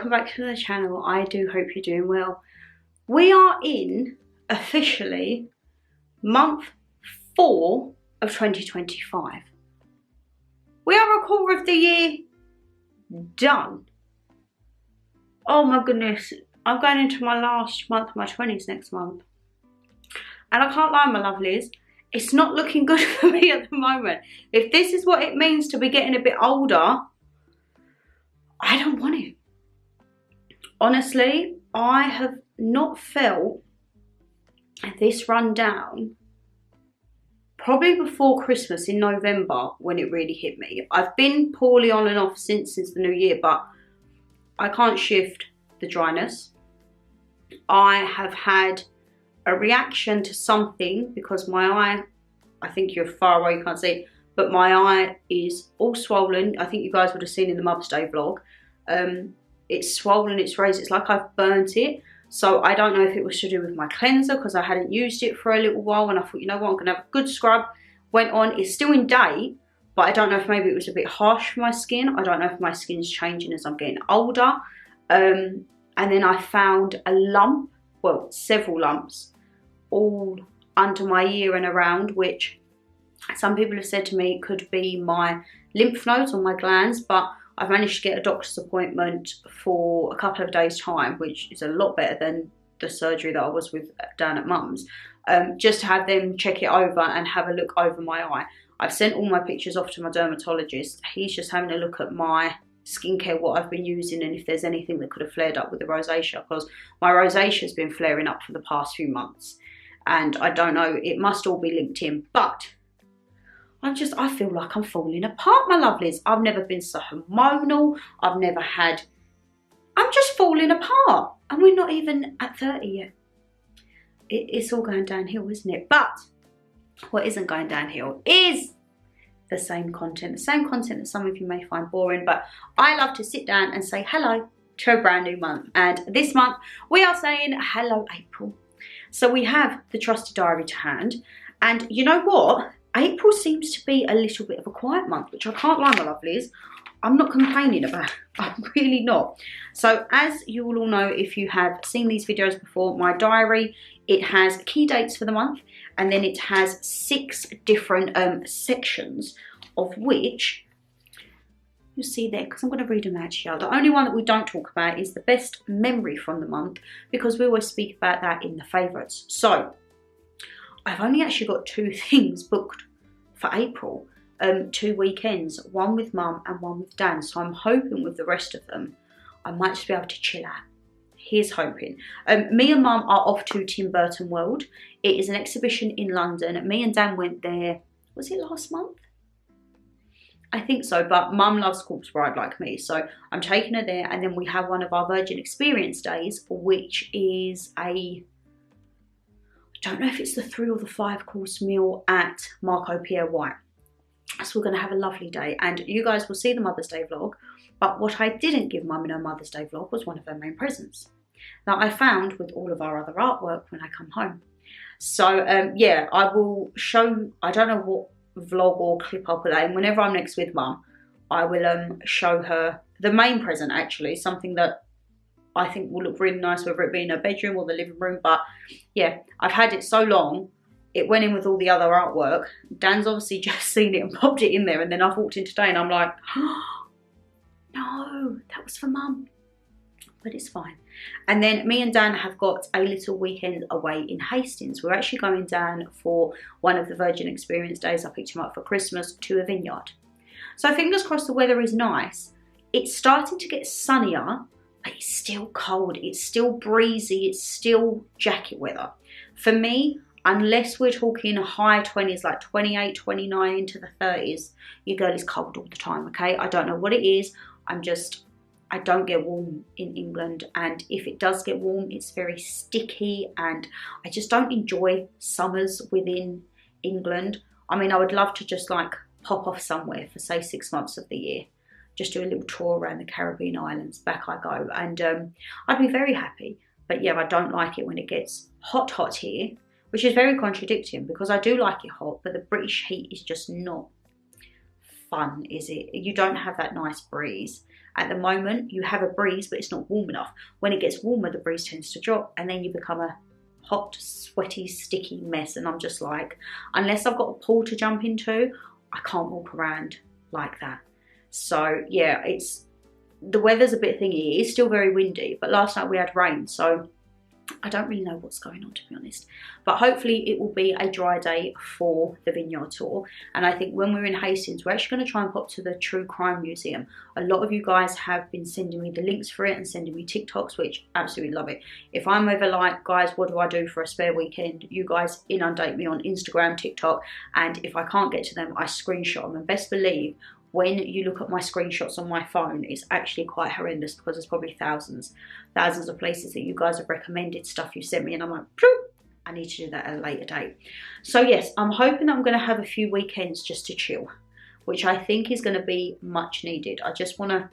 welcome back to the channel. I do hope you're doing well. We are in, officially, month 4 of 2025. We are a quarter of the year done. Oh my goodness, I'm going into my last month of my 20s next month. And I can't lie, my lovelies, it's not looking good for me at the moment. If this is what it means to be getting a bit older, I don't want it. Honestly, I have not felt this run down probably before Christmas in November when it really hit me. I've been poorly on and off since the new year, but I can't shift the dryness. I have had a reaction to something because my eye, I think you're far away, you can't see it, but my eye is all swollen. I think you guys would have seen in the Mother's Day vlog. It's swollen, it's raised, it's like I've burnt it. So I don't know if it was to do with my cleanser because I hadn't used it for a little while and I thought, you know what, I'm gonna have a good scrub. Went on, it's still in date, but I don't know if maybe it was a bit harsh for my skin. I don't know if my skin's changing as I'm getting older. And then I found a lump, well, several lumps, all under my ear and around, which some people have said to me could be my lymph nodes or my glands, but I've managed to get a doctor's appointment for a couple of days' time, which is a lot better than the surgery that I was with down at Mum's, just to have them check it over and have a look over my eye. I've sent all my pictures off to my dermatologist. He's just having a look at my skincare, what I've been using, and if there's anything that could have flared up with the rosacea, because my rosacea has been flaring up for the past few months. And I don't know, it must all be linked in, but I feel like I'm falling apart, my lovelies. I've never been so hormonal. I'm just falling apart. And we're not even at 30 yet. It's all going downhill, isn't it? But what isn't going downhill is the same content. The same content that some of you may find boring. But I love to sit down and say hello to a brand new month. And this month we are saying hello, April. So we have the trusty diary to hand. And you know what? April seems to be a little bit of a quiet month, which I can't lie, my lovelies. I'm not complaining about. I'm really not. So as you will all know, if you have seen these videos before, my diary, it has key dates for the month, and then it has 6 different sections, of which you'll see there, because I'm going to read them out to you. The only one that we don't talk about is the best memory from the month, because we always speak about that in the favourites. So I've only actually got 2 things booked for April, 2 weekends, one with Mum and one with Dan. So I'm hoping with the rest of them, I might just be able to chill out. Here's hoping. Me and Mum are off to Tim Burton World. It is an exhibition in London. Me and Dan went there, was it last month? I think so, but Mum loves Corpse Bride like me, so I'm taking her there, and then we have one of our Virgin Experience days, which is I don't know if it's the 3 or the 5 course meal at Marco Pierre White. So we're going to have a lovely day, and you guys will see the Mother's Day vlog. But what I didn't give Mum in her Mother's Day vlog was one of her main presents that I found with all of our other artwork when I come home. So yeah, I will show, I don't know what vlog or clip I'll put that in. Whenever I'm next with Mum, I will show her the main present, actually, something that I think will look really nice, whether it be in her bedroom or the living room. But yeah, I've had it so long, it went in with all the other artwork. Dan's obviously just seen it and popped it in there, and then I've walked in today and I'm like, oh, no, that was for Mum. But it's fine. And then me and Dan have got a little weekend away in Hastings. We're actually going down for one of the Virgin Experience days. I picked him up for Christmas, to a vineyard. So fingers crossed the weather is nice. It's starting to get sunnier, but it's still cold. It's still breezy. It's still jacket weather. For me, unless we're talking high 20s, like 28, 29 into the 30s, your girl is cold all the time, okay? I don't know what it is. I don't get warm in England, and if it does get warm, it's very sticky, and I just don't enjoy summers within England. I mean, I would love to just like pop off somewhere for say 6 months of the year, just do a little tour around the Caribbean islands, back I go, and I'd be very happy. But yeah, I don't like it when it gets hot here, which is very contradicting because I do like it hot, but the British heat is just not fun, is it? You don't have that nice breeze. At the moment, you have a breeze, but it's not warm enough. When it gets warmer, the breeze tends to drop, and then you become a hot, sweaty, sticky mess. And I'm just like, unless I've got a pool to jump into, I can't walk around like that. So yeah, the weather's a bit thingy. It is still very windy, but last night we had rain, so I don't really know what's going on, to be honest. But hopefully it will be a dry day for the vineyard tour. And I think when we're in Hastings, we're actually going to try and pop to the True Crime Museum. A lot of you guys have been sending me the links for it and sending me TikToks, which absolutely love it. If I'm ever like, guys, what do I do for a spare weekend? You guys inundate me on Instagram, TikTok, and if I can't get to them, I screenshot them. And best believe, when you look at my screenshots on my phone, it's actually quite horrendous, because there's probably thousands of places that you guys have recommended stuff you sent me, and I'm like, I need to do that at a later date. So yes, I'm hoping that I'm going to have a few weekends just to chill, which I think is going to be much needed. I just want to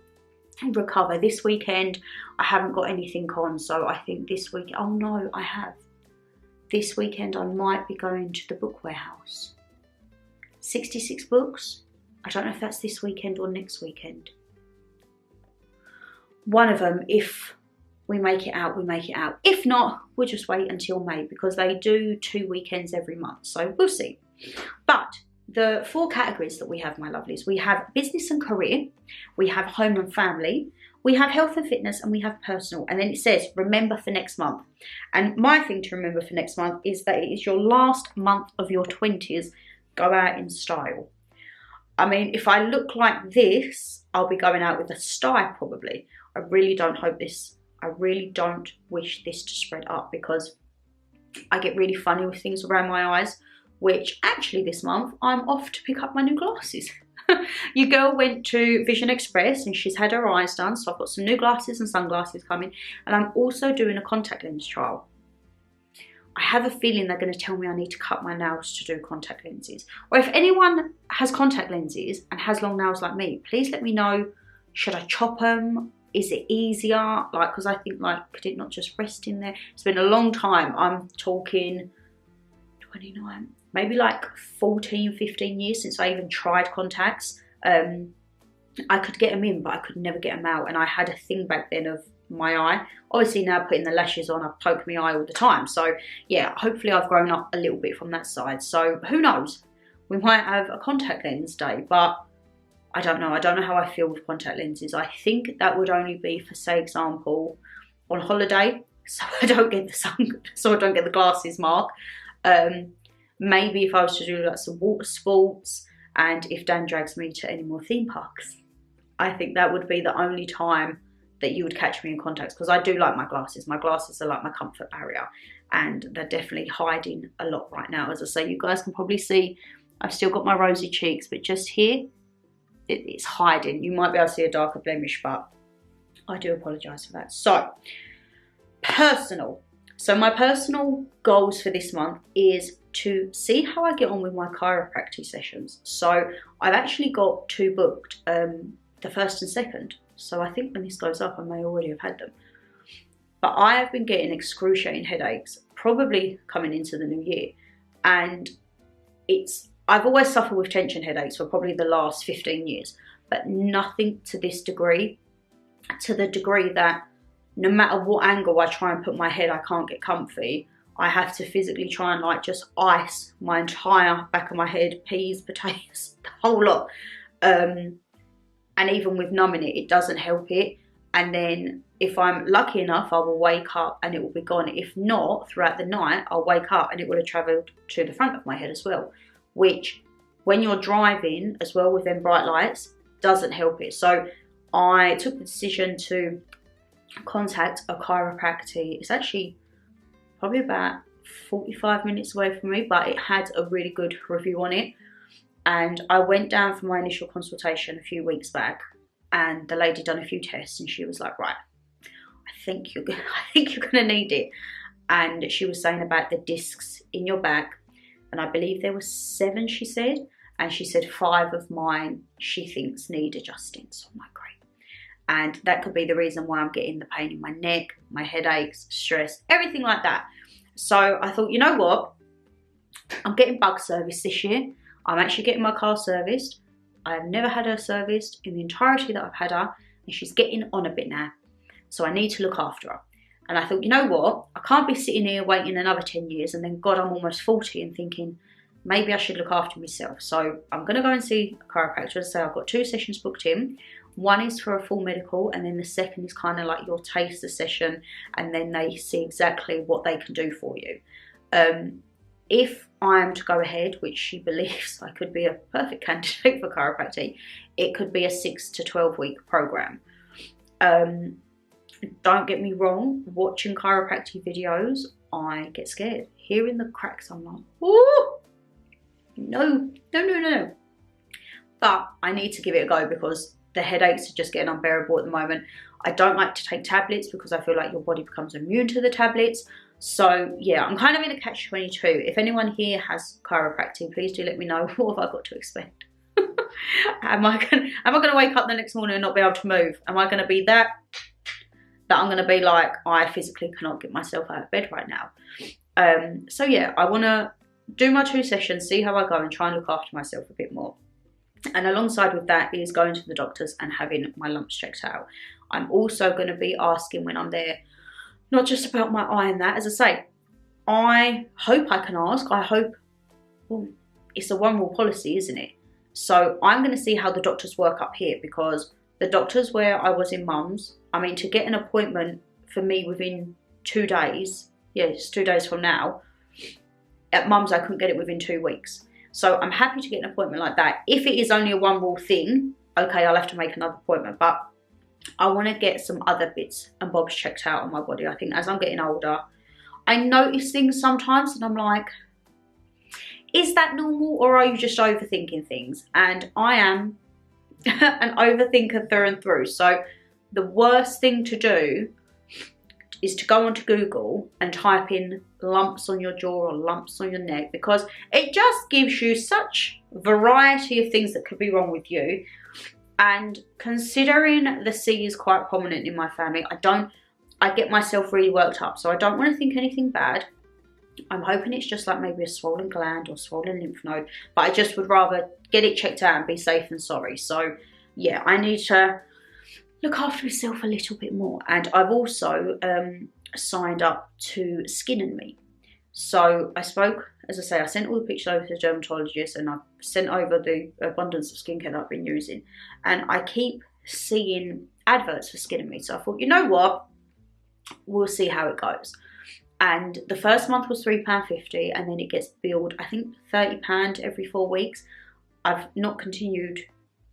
recover. This weekend, I haven't got anything on, so I think this week, oh no, I have. This weekend, I might be going to the book warehouse. 66 books. I don't know if that's this weekend or next weekend. One of them, if we make it out, we make it out. If not, we'll just wait until May, because they do 2 weekends every month. So we'll see. But the 4 categories that we have, my lovelies, we have business and career, we have home and family, we have health and fitness, and we have personal. And then it says, remember for next month. And my thing to remember for next month is that it is your last month of your 20s. Go out in style. I mean, if I look like this, I'll be going out with a sty probably. I really don't wish this to spread up, because I get really funny with things around my eyes, which actually this month I'm off to pick up my new glasses. Your girl went to Vision Express and she's had her eyes done, so I've got some new glasses and sunglasses coming, and I'm also doing a contact lens trial. I have a feeling they're going to tell me I need to cut my nails to do contact lenses. Or if anyone has contact lenses and has long nails like me, please let me know. Should I chop them? Is it easier? Like, because I think, like, could it not just rest in there? It's been a long time. I'm talking 29, maybe like 14, 15 years since I even tried contacts. I could get them in, but I could never get them out. And I had a thing back then of my eye. Obviously now putting the lashes on, I poke my eye all the time. So yeah, hopefully I've grown up a little bit from that side. So who knows? We might have a contact lens day, but I don't know. I don't know how I feel with contact lenses. I think that would only be for, say, example, on holiday, so I don't get the glasses mark. Maybe if I was to do like some water sports, and if Dan drags me to any more theme parks, I think that would be the only time that you would catch me in contacts, because I do like my glasses. My glasses are like my comfort barrier, and they're definitely hiding a lot right now. As I say, you guys can probably see I've still got my rosy cheeks, but just here, it's hiding. You might be able to see a darker blemish, but I do apologise for that. So, personal. So my personal goals for this month is to see how I get on with my chiropractic sessions. So I've actually got 2 booked, the 1st and 2nd. So I think when this goes up, I may already have had them. But I have been getting excruciating headaches, probably coming into the new year. And I've always suffered with tension headaches for probably the last 15 years, but nothing to this degree, to the degree that no matter what angle I try and put my head, I can't get comfy. I have to physically try and like just ice my entire back of my head, peas, potatoes, the whole lot. And even with numbing it, it doesn't help it. And then if I'm lucky enough, I will wake up and it will be gone. If not, throughout the night, I'll wake up and it will have travelled to the front of my head as well, which when you're driving as well with them bright lights, doesn't help it. So I took the decision to contact a chiropractor. It's actually probably about 45 minutes away from me, but it had a really good review on it. And I went down for my initial consultation a few weeks back, and the lady done a few tests, and she was like, right, I think you're gonna need it. And she was saying about the discs in your back, and I believe there were 7, she said, and she said 5 of mine she thinks need adjusting. So I'm like, great. And that could be the reason why I'm getting the pain in my neck, my headaches, stress, everything like that. So I thought, you know what? I'm getting bug service this year. I'm actually getting my car serviced. I have never had her serviced in the entirety that I've had her. and she's getting on a bit now. So I need to look after her. And I thought, you know what? I can't be sitting here waiting another 10 years and then, God, I'm almost 40 and thinking, maybe I should look after myself. So I'm going to go and see a chiropractor. As I say, I've got 2 sessions booked in. One is for a full medical, and then the second is kind of like your taster session, and then they see exactly what they can do for you. If I am to go ahead, which she believes I could be a perfect candidate for chiropractic, it could be a 6 to 12 week program. Don't get me wrong, watching chiropractic videos, I get scared. Hearing the cracks, I'm like, ooh, no. But I need to give it a go because the headaches are just getting unbearable at the moment. I don't like to take tablets because I feel like your body becomes immune to the tablets. So yeah, I'm kind of in a catch-22. If anyone here has chiropractic, please do let me know. What have I got to expect? Am I gonna wake up the next morning and not be able to move? Am I gonna be that I'm gonna be like, I physically cannot get myself out of bed right now? So yeah, I wanna do my 2 sessions, see how I go, and try and look after myself a bit more. And alongside with that is going to the doctors and having my lumps checked out. I'm also going to be asking when I'm there, not just about my eye and that. As I say, I hope I can ask. I hope, well, it's a one rule policy, isn't it? So I'm going to see how the doctors work up here, because the doctors where I was in Mum's, I mean, to get an appointment for me within 2 days, yeah, it's 2 days from now, at Mum's I couldn't get it within 2 weeks. So I'm happy to get an appointment like that. If it is only a one rule thing, okay, I'll have to make another appointment. But I want to get some other bits and bobs checked out on my body. I think as I'm getting older, I notice things sometimes and I'm like, is that normal, or are you just overthinking things? And I am an overthinker through and through. So the worst thing to do is to go onto Google and type in lumps on your jaw or lumps on your neck, because it just gives you such variety of things that could be wrong with you. And considering the C is quite prominent in my family, I get myself really worked up. So I don't want to think anything bad. I'm hoping it's just like maybe a swollen gland or swollen lymph node, but I just would rather get it checked out and be safe than sorry. So yeah, I need to look after myself a little bit more. And I've also signed up to Skin and Me. So I spoke, as I say, I sent all the pictures over to the dermatologist, and I've sent over the abundance of skincare that I've been using. And I keep seeing adverts for Skin and Me. So I thought, you know what, we'll see how it goes. And the first month was £3.50, and then it gets billed, I think, £30 every 4 weeks. I've not continued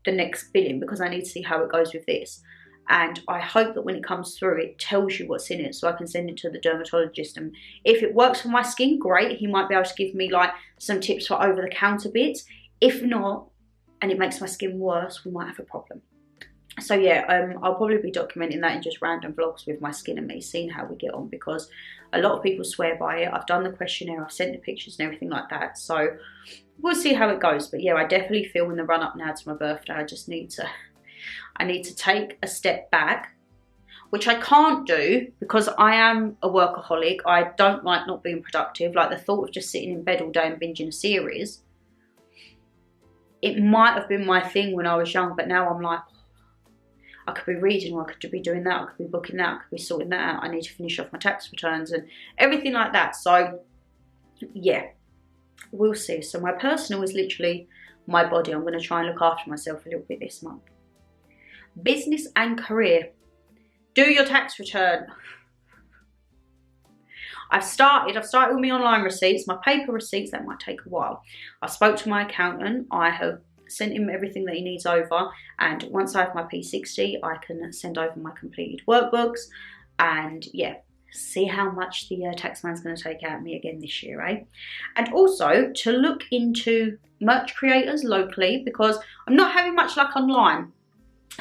the next billing because I need to see how it goes with this. And I hope that when it comes through, it tells you what's in it, so I can send it to the dermatologist. And if it works for my skin, great. He might be able to give me like some tips for over-the-counter bits. If not, and it makes my skin worse, we might have a problem. So yeah, I'll probably be documenting that in just random vlogs with my Skin and Me, seeing how we get on, because a lot of people swear by it. I've done the questionnaire, I've sent the pictures and everything like that. So we'll see how it goes. But yeah, I definitely feel in the run up now to my birthday, I need to take a step back, which I can't do because I am a workaholic. I don't like not being productive. Like the thought of just sitting in bed all day and binging a series, it might have been my thing when I was young, but now I'm like, I could be reading, or I could be doing that, I could be booking that, I could be sorting that out. I need to finish off my tax returns and everything like that. So yeah, we'll see. So my personal is literally my body. I'm going to try and look after myself a little bit this month. Business and career. Do your tax return. I've started with my online receipts, my paper receipts. That might take a while. I spoke to my accountant. I have sent him everything that he needs over, and once I have my P60, I can send over my completed workbooks, and yeah, see how much the tax man's going to take out of me again this year, eh? And also to look into merch creators locally, because I'm not having much luck online.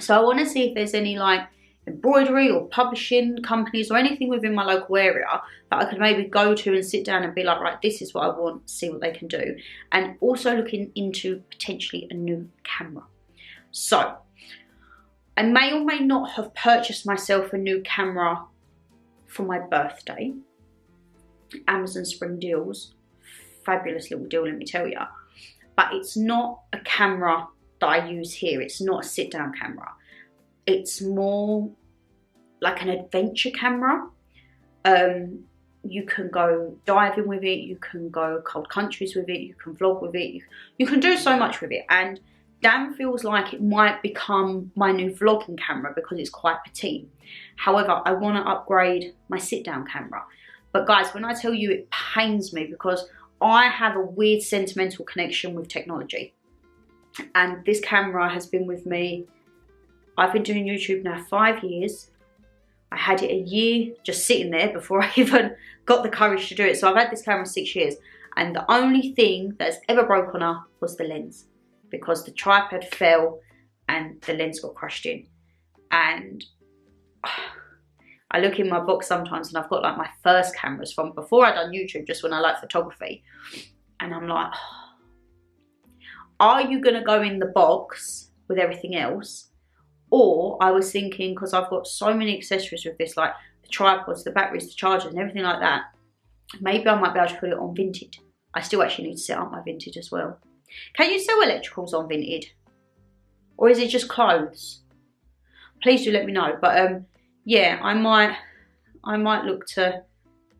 So I want to see if there's any like embroidery or publishing companies or anything within my local area that I could maybe go to and sit down and be like, right, this is what I want, see what they can do. And also looking into potentially a new camera. So I may or may not have purchased myself a new camera for my birthday. Amazon Spring Deals, fabulous little deal, let me tell you. But it's not a camera that I use here. It's not a sit down camera. it's more like an adventure camera. You can go diving with it, you can go cold countries with it, you can vlog with it, you can do so much with it. And Dan feels like it might become my new vlogging camera because it's quite petite. However, I want to upgrade my sit-down camera. But guys, when I tell you, it pains me because I have a weird sentimental connection with technology. And this camera has been with me. I've been doing YouTube now 5 years. I had it a year just sitting there before I even got the courage to do it. So I've had this camera 6 years. And the only thing that's ever broke on her was the lens, because the tripod fell and the lens got crushed in. And I look in my box sometimes and I've got like my first cameras from before I'd done YouTube, just when I liked photography. And I'm like, are you gonna go in the box with everything else? Or I was thinking, because I've got so many accessories with this, like the tripods, the batteries, the chargers and everything like that, maybe I might be able to put it on Vinted. I still actually need to set up my Vinted as well. Can you sell electricals on Vinted? Or is it just clothes? Please do let me know. But yeah, I might look to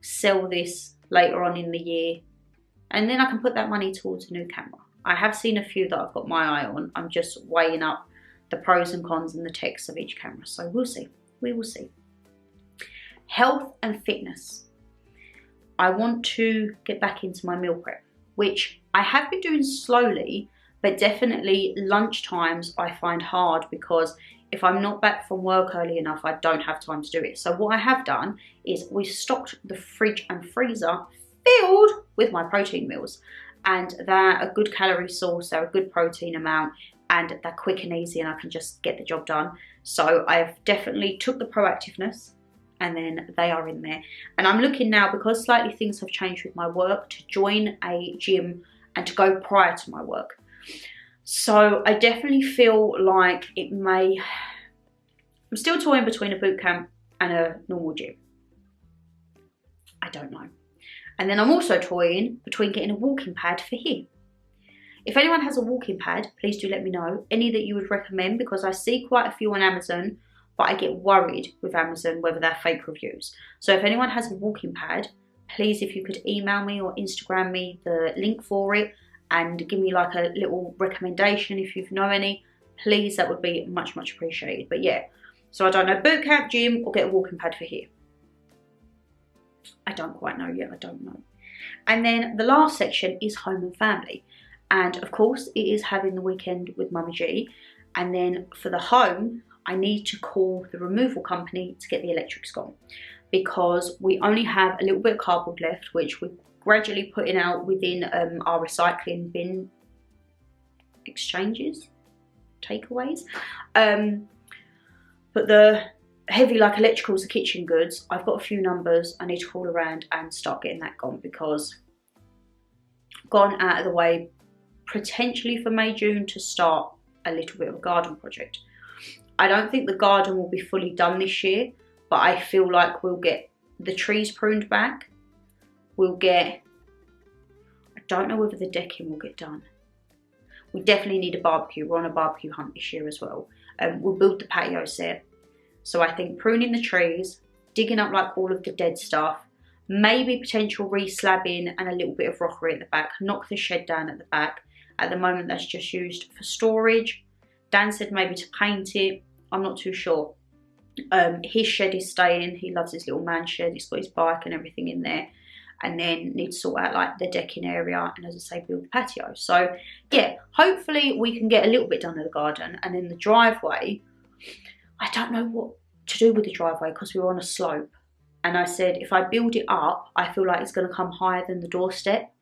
sell this later on in the year, and then I can put that money towards a new camera. I have seen a few that I've got my eye on. I'm just weighing up the pros and cons and the techs of each camera. So we'll see. We will see. Health and fitness. I want to get back into my meal prep, which I have been doing slowly, but definitely lunch times I find hard, because if I'm not back from work early enough, I don't have time to do it. So what I have done is we stocked the fridge and freezer filled with my protein meals, and they're a good calorie source, they're a good protein amount, and they're quick and easy, and I can just get the job done. So I've definitely took the proactiveness, and then they are in there. And I'm looking now, because slightly things have changed with my work, to join a gym and to go prior to my work. So I definitely feel like it may, I'm still toying between a boot camp and a normal gym. I don't know. And then I'm also toying between getting a walking pad for here. If anyone has a walking pad, please do let me know. Any that you would recommend, because I see quite a few on Amazon, but I get worried with Amazon whether they're fake reviews. So if anyone has a walking pad, please, if you could email me or Instagram me the link for it and give me like a little recommendation if you know any, please, that would be much, much appreciated. But yeah, so I don't know, boot camp, gym, or get a walking pad for here. I don't quite know yet, I don't know. And then the last section is home and family. And of course, it is having the weekend with Mummy G. And then for the home, I need to call the removal company to get the electrics gone, because we only have a little bit of cardboard left, which we're gradually putting out within our recycling bin exchanges, takeaways. But the heavy, like electricals, the kitchen goods, I've got a few numbers. I need to call around and start getting that gone, because gone out of the way potentially for May, June to start a little bit of a garden project. I don't think the garden will be fully done this year, but I feel like we'll get the trees pruned back. We'll get, I don't know whether the decking will get done. We definitely need a barbecue. We're on a barbecue hunt this year as well. We'll build the patio set. So I think pruning the trees, digging up like all of the dead stuff, maybe potential re-slabbing and a little bit of rockery at the back, knock the shed down at the back. At the moment that's just used for storage. Dan said maybe to paint it, I'm not too sure. His shed is staying, he loves his little man shed, he's got his bike and everything in there. And then need to sort out like the decking area and, as I say, build the patio. So yeah, hopefully we can get a little bit done in the garden. And then the driveway, I don't know what to do with the driveway because we were on a slope. And I said, if I build it up, I feel like it's going to come higher than the doorstep.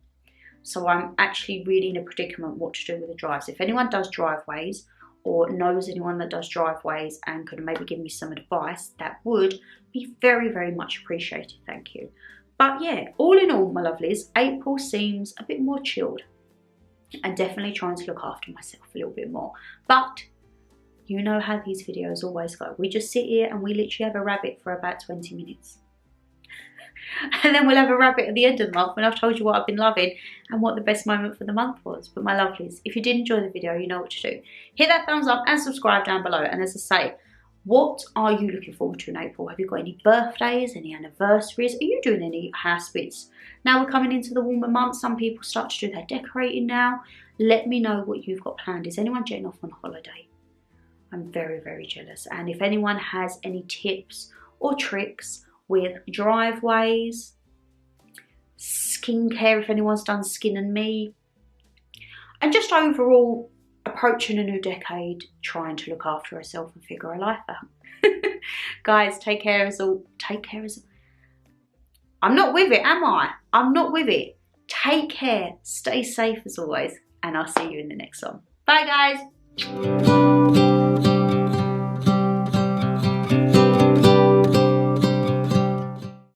So I'm actually really in a predicament what to do with the drives. If anyone does driveways or knows anyone that does driveways and could maybe give me some advice, that would be very, very much appreciated. Thank you. But yeah, all in all, my lovelies, April seems a bit more chilled and definitely trying to look after myself a little bit more. But you know how these videos always go. We just sit here and we literally have a rabbit for about 20 minutes. And then we'll have a rabbit at the end of the month when I've told you what I've been loving and what the best moment for the month was. But my lovelies, if you did enjoy the video, you know what to do. Hit that thumbs up and subscribe down below. And as I say, What are you looking forward to in April? Have you got any birthdays, any anniversaries? Are you doing any house bits? Now we're coming into the warmer months. Some people start to do their decorating now. Let me know what you've got planned. Is anyone jetting off on holiday? I'm very, very jealous. And if anyone has any tips or tricks with driveways, skincare, if anyone's done Skin and Me, and just overall approaching a new decade, trying to look after herself and figure her life out. Guys, take care of us all. Take care of us all. I'm not with it, am I? I'm not with it. Take care. Stay safe as always. And I'll see you in the next one. Bye, guys.